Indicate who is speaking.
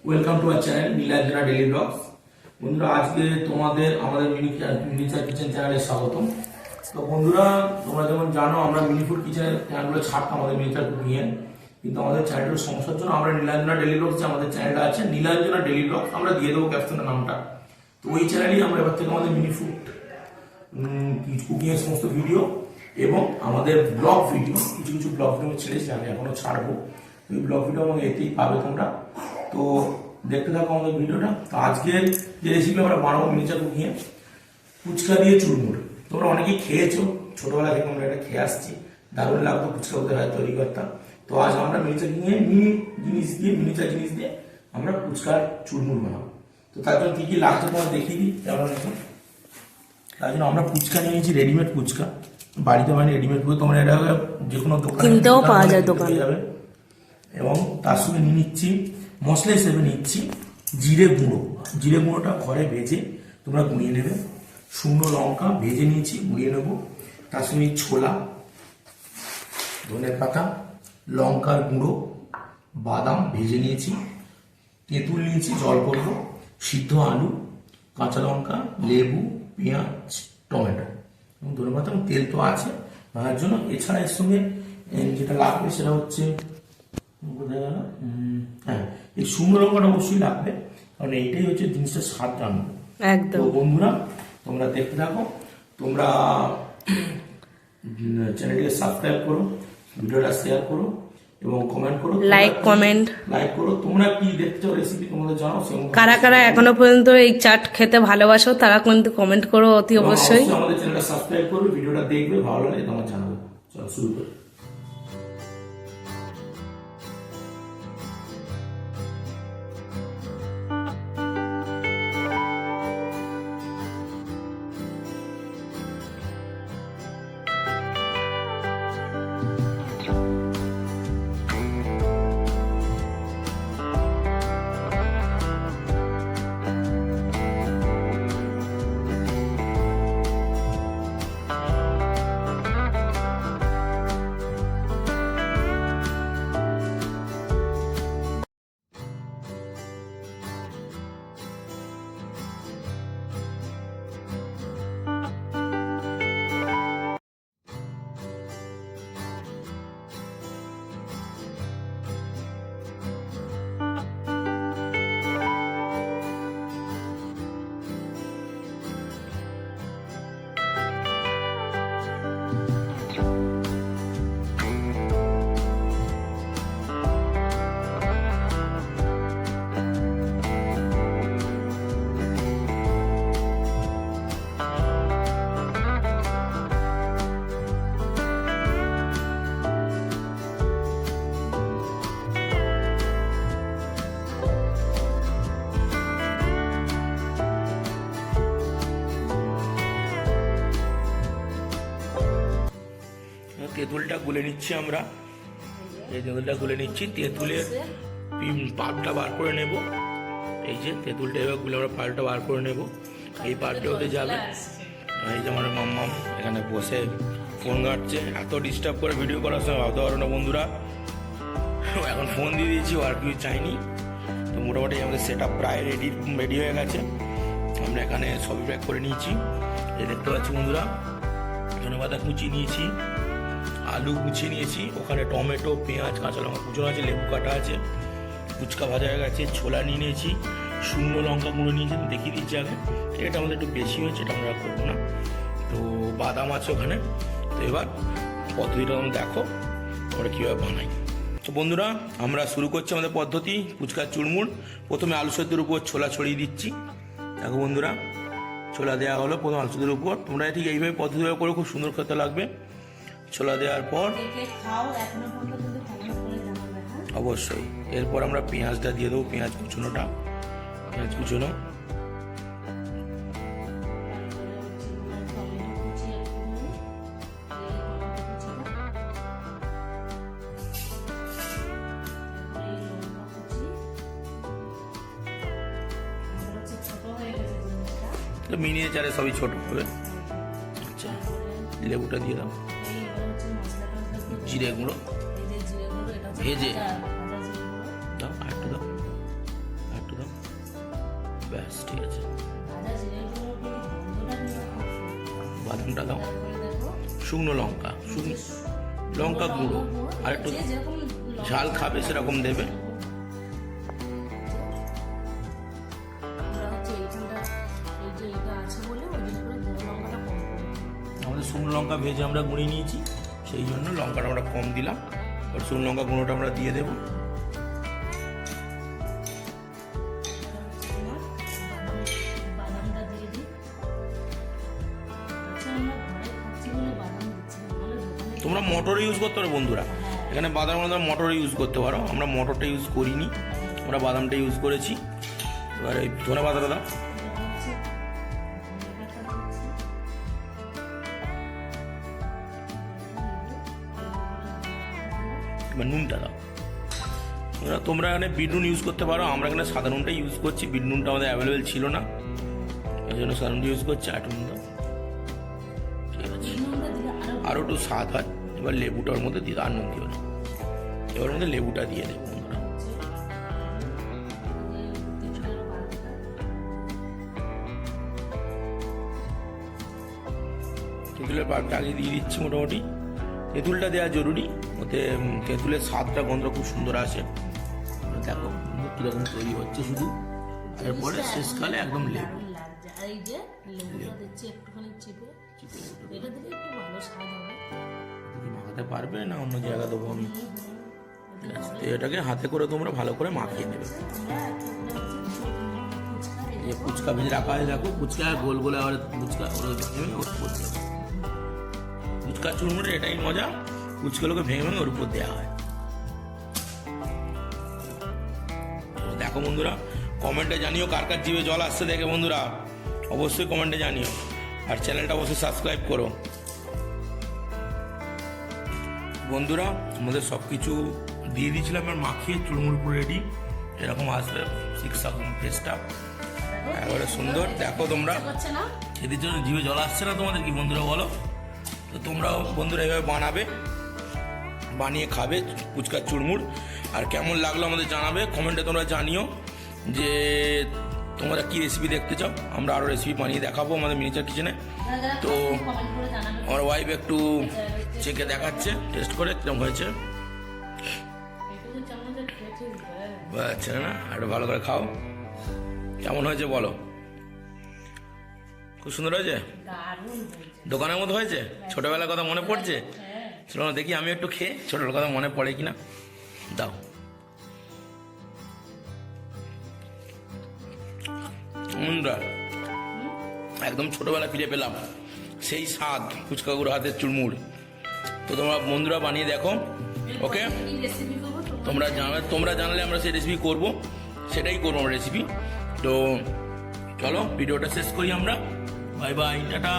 Speaker 1: Welcome to our channel Nilanjana daily blogs. বন্ধুরা, আজকে তোমাদের আমাদের মিনিচার কিচেন চ্যানেলে স্বাগতম। তো বন্ধুরা, তোমরা যেমন জানো আমরা মিনি ফুড কিচেনের চ্যানেলগুলো ছাড়তাম আমাদের মিনিচার কুকিংয়ে, কিন্তু আমাদের চ্যানেলের সমস্যার জন্য আমরা নীলাঞ্জনা ডেইলি ব্লগস যে আমাদের চ্যানেলটা আছে নীলাঞ্জনা ডেইলি ব্লগস আমরা দিয়ে দেবো ক্যাপশনের নামটা। তো ওই চ্যানেলেই আমরা এবার থেকে আমাদের মিনি ফুড কুকিংয়ের সমস্ত ভিডিও এবং আমাদের ব্লগ ভিডিও কিছু কিছু ব্লগ ভিডিও ছেড়েছি, আমি এখনো ছাড়বো। ওই ব্লগ ভিডিও আমাকে এতেই পাবে তোমরা। তো দেখতে থাকো আমাদের ভিডিওটা। তো আজকের যে রেসিপি আমরা বানাবো মিনিচার কুকিংয়ে, ফুচকা দিয়ে চুরমুর। তোমরা অনেকেই খেয়েছো, ছোটবেলা থেকে আমরা এটা খেয়ে আসছি, দারুণ লাগতো ফুচকা ওদের হয় তৈরি করতাম। তো আজ আমরা মিনিচার কুকিংয়ে মিনিচার জিনিস দিয়ে আমরা ফুচকার চুরমুর বানাবো। তো তার জন্য কি কি লাগছে তোমার দেখিয়ে দিই কেমন আছে। তার জন্য আমরা ফুচকা নিয়েছি, রেডিমেড ফুচকা, বাড়িতে মানে রেডিমেড ফুচকা তোমরা এটা যে কোনো দোকানে
Speaker 2: কিনতেও পাওয়া যায় দোকানে
Speaker 1: যাবে। এবং তার সঙ্গে নিয়ে নিচ্ছি মশলা হিসেবে নিচ্ছি জিরে গুঁড়ো। জিরে গুঁড়োটা ঘরে ভেজে তোমরা গুঁড়িয়ে নেবে। শুকনো লঙ্কা ভেজে নিয়েছি, গুঁড়িয়ে নেব। তার সঙ্গে ছোলা, ধনের পাতা, লঙ্কার গুঁড়ো, বাদাম ভেজে নিয়েছি, তেঁতুল নিয়েছি জল করবো, সিদ্ধ আলু, কাঁচা লঙ্কা, লেবু, পেঁয়াজ, টমেটো এবং ধনে পাতা এবং তেল তো আছে ভাজার জন্য। এছাড়া এর সঙ্গে যেটা লাগবে সেটা হচ্ছে হ্যাঁ, এই শুকনো লঙ্কাটা অবশ্যই লাগবে, কারণ এইটাই হচ্ছে জিনিসটা স্বাদ জানবে। তো বন্ধুরা, তোমরা দেখতে থাকো, তোমরা চ্যানেলটিকে সাবস্ক্রাইব করো, ভিডিওটা শেয়ার করো এবং কমেন্ট করো, লাইক করো। তোমরা কি দেখতে চাও রেসিপি তোমাদের জানাও।
Speaker 2: কারা কারা এখনো পর্যন্ত এই চাট খেতে ভালোবাসো তারা কিন্তু কমেন্ট করো অতি অবশ্যই।
Speaker 1: আমাদের চ্যানেলটা সাবস্ক্রাইব করবে, ভিডিওটা দেখবে, ভালো লাগে তোমার জানাবে। চলো শুরু করি। তেঁতুলটা গুলে নিচ্ছি আমরা, এই তেঁতুলটা গুলে নিচ্ছি। তেঁতুলের পাল্পটা বার করে নেব। এই যে তেঁতুলটা এবার গুলে আমরা পাল্পটা বার করে নেব। এই পাল্পটা ওতে যাবে। এই যে আমার মাম্মাম এখানে বসে ফোন ঘাটছে, এত ডিস্টার্ব করে ভিডিও করার সময় ভাবতে পারো না বন্ধুরা। এখন ফোন দিয়ে দিয়েছি, ও আর কিছু চাইনি। তো মোটামুটি আমাদের সেট আপ প্রায় রেডি হয়ে গেছে। আমরা এখানে সবই প্যাক করে নিয়েছি। এই দেখতে পাচ্ছি বন্ধুরা, ধনেপাতা কুচি নিয়েছি, আলু কুচিয়ে নিয়েছি, ওখানে টমেটো, পেঁয়াজ, কাঁচা লঙ্কা কুচনো আছে, লেবু কাটা আছে, ফুচকা ভাজা হয়ে গেছে, ছোলা নিয়ে নিয়েছি, শুকনো লঙ্কা গুঁড়ো নিয়েছি, দেখিয়ে দিচ্ছি আগে। এটা আমাদের একটু বেশি হয়েছে, এটা আমরা করবো না। তো বাদাম আছে ওখানে। তো এবার পদ্ধতিটা তোমরা দেখো আমরা কীভাবে বানাই। তো বন্ধুরা, আমরা শুরু করছি আমাদের পদ্ধতি ফুচকার চুরমুর। প্রথমে আলু সেদ্ধের উপর ছোলা ছড়িয়ে দিচ্ছি। দেখো বন্ধুরা, ছোলা দেওয়া হলো প্রথম আলু সেদ্ধের উপর। তোমরা ঠিক এইভাবে পদ্ধতিভাবে করে খুব সুন্দর খেতে লাগবে। ছোলা দেওয়ার পর অবশ্যই এরপর আমরা পেঁয়াজটা দিয়ে দেবো, পেঁয়াজ কুচোনো। তো মিনিয়েচারে সবই ছোট হবে। আচ্ছা, লেবুটা দিয়ে দাও, জিরে গুঁড়ো ভেজে দাও, আর একটু দাও, আর ব্যাস ঠিক আছে।
Speaker 2: ভাজা জিরে গুঁড়ো গন্ধটা কিন্তু খুব সুন্দর।
Speaker 1: বাদামটা দাও,
Speaker 2: তারপরে দেখো
Speaker 1: শুকনো লঙ্কা, শুকনো লঙ্কা গুঁড়ো, আর একটু
Speaker 2: যে যেরকম লঙ্কা
Speaker 1: ঝাল খাবে সেরকম দেবে।
Speaker 2: আমরা হচ্ছে এইখানটা এই যে এটা আছে বলে ওই জন্য করে গুঁড়ো লঙ্কাটা কম করে
Speaker 1: আমাদের শুকনো লঙ্কা ভেজে আমরা গুঁড়িয়ে নিয়েছি, সেই জন্য লঙ্কাটা আমরা কম দিলাম। আর শুকনো লঙ্কা গুঁড়োটা আমরা দিয়ে দেবো।
Speaker 2: বাদামটা দিয়ে দিই। আচ্ছা আমরা ঘরে খাচ্ছি বলে বাদাম দিচ্ছি না, নাহলে দোকানে
Speaker 1: তোমরা মটর ইউজ করতে পারো বন্ধুরা, এখানে বাদাম মটর ইউজ করতে পারো, আমরা মটরটা ইউজ করিনি, আমরা বাদামটা ইউজ করেছি। এবার এই ধনে পাতাটা দাও,
Speaker 2: হচ্ছে ধনেপাতা দিচ্ছি।
Speaker 1: এবার নুনটা দাও। তোমরা এখানে বিট নুন ইউজ করতে পারো, আমরা এখানে সাদা নুনটা ইউজ করছি, বিট নুনটা আমাদের অ্যাভেলেবেল ছিল না, এই জন্য সাদা নুনটা ইউজ করছি। আর নুন দাও, ঠিক আছে।
Speaker 2: নুনটা দিলে আরো
Speaker 1: আরও একটু স্বাদ হয়। এবার লেবুটার মধ্যে দিয়ে আর নুন দিও না, এবার মধ্যে লেবুটা দিয়ে দেবো বন্ধুরা। তেঁতুলের পাকটা আগে দিয়ে দিচ্ছি মোটামুটি, তেঁতুলটা দেওয়া জরুরি, ওতে তেঁতুলের স্বাদটা গন্ধ খুব সুন্দর আসে। দেখো কীরকম তৈরি হচ্ছে শুধু, এরপরে শেষকালে একদম লেবু।
Speaker 2: দারুণ লাগছে। আর এই যে লেবুটা দিচ্ছি একটুখানি চিপে, এটা দিলে একটু ভালো স্বাদ হবে।
Speaker 1: কি মাখাতে পারবে না অন্য জায়গা দেবো আমি? ঠিক আছে, তো এটাকে হাতে করে তোমরা ভালো করে মাখিয়ে নেবে।
Speaker 2: আমরা একটা ফুচকা
Speaker 1: এই যে ফুচকা ভেজে রাখা হয়, দেখো ফুচকা গোল গোলে আবার ফুচকা ওরা ভেঙে ওর উপর দেবে। ফুচকা চুরমুড়ের এটাই মজা, ফুচকাগুলোকে ভেঙে ভেঙে ওর উপর দেওয়া হয়। দেখো বন্ধুরা, কমেন্টে জানিও কার কার জিভে জল আসছে দেখে বন্ধুরা, অবশ্যই কমেন্টে জানিও, আর চ্যানেলটা অবশ্যই সাবস্ক্রাইব করো বন্ধুরা। আমাদের সব কিছু দিয়ে দিয়েছিলাম আর মাখিয়ে চুরমুড় পুরো রেডি, এরকম আসবে শিক্ষাকম ফেসটা একেবারে সুন্দর। দেখো তোমরা
Speaker 2: করছে না
Speaker 1: খেতে জন্য জিভে জল আসছে না তোমাদের কি বন্ধুরা বলো? তো তোমরাও বন্ধুরা এভাবে বানাবে, বানিয়ে খাবে ফুচকার চুরমুড়। আর কেমন লাগলো আমাদের জানাবে, কমেন্টে তোমরা জানিও যে তোমরা কী রেসিপি দেখতে চাও, আমরা আরও রেসিপি বানিয়ে দেখাবো আমাদের মিনিচার কিচেনে। তো
Speaker 2: কমেন্ট করে জানাবে।
Speaker 1: আমার ওয়াইফ একটু চেকে দেখাচ্ছে টেস্ট করে কিরকম হয়েছে।
Speaker 2: একটু চামচে খেয়েছি
Speaker 1: আচ্ছা না, একটু ভালো করে খাও, কেমন হয়েছে বলো? খুব সুন্দর হয়েছে,
Speaker 2: দারুণ হয়েছে।
Speaker 1: দোকানের মতো হয়েছে, ছোটবেলার কথা মনে পড়ছে। চলো না দেখি আমি একটু খেয়ে ছোটবেলার কথা মনে পড়ে কিনা, দাও। বন্ধুরা একদম ছোটবেলা ফিরে পেলাম, সেই স্বাদ ফুচকাগুলো হাতের চুরমুড়। তো তোমরা বন্ধুরা বানিয়ে দেখো, ওকে?
Speaker 2: রেসিপি করবো
Speaker 1: তোমরা জানালে আমরা সেই রেসিপি করবো, সেটাই করবো আমরা রেসিপি। তো চলো ভিডিওটা শেষ করি আমরা, বাই বাই, টাটা।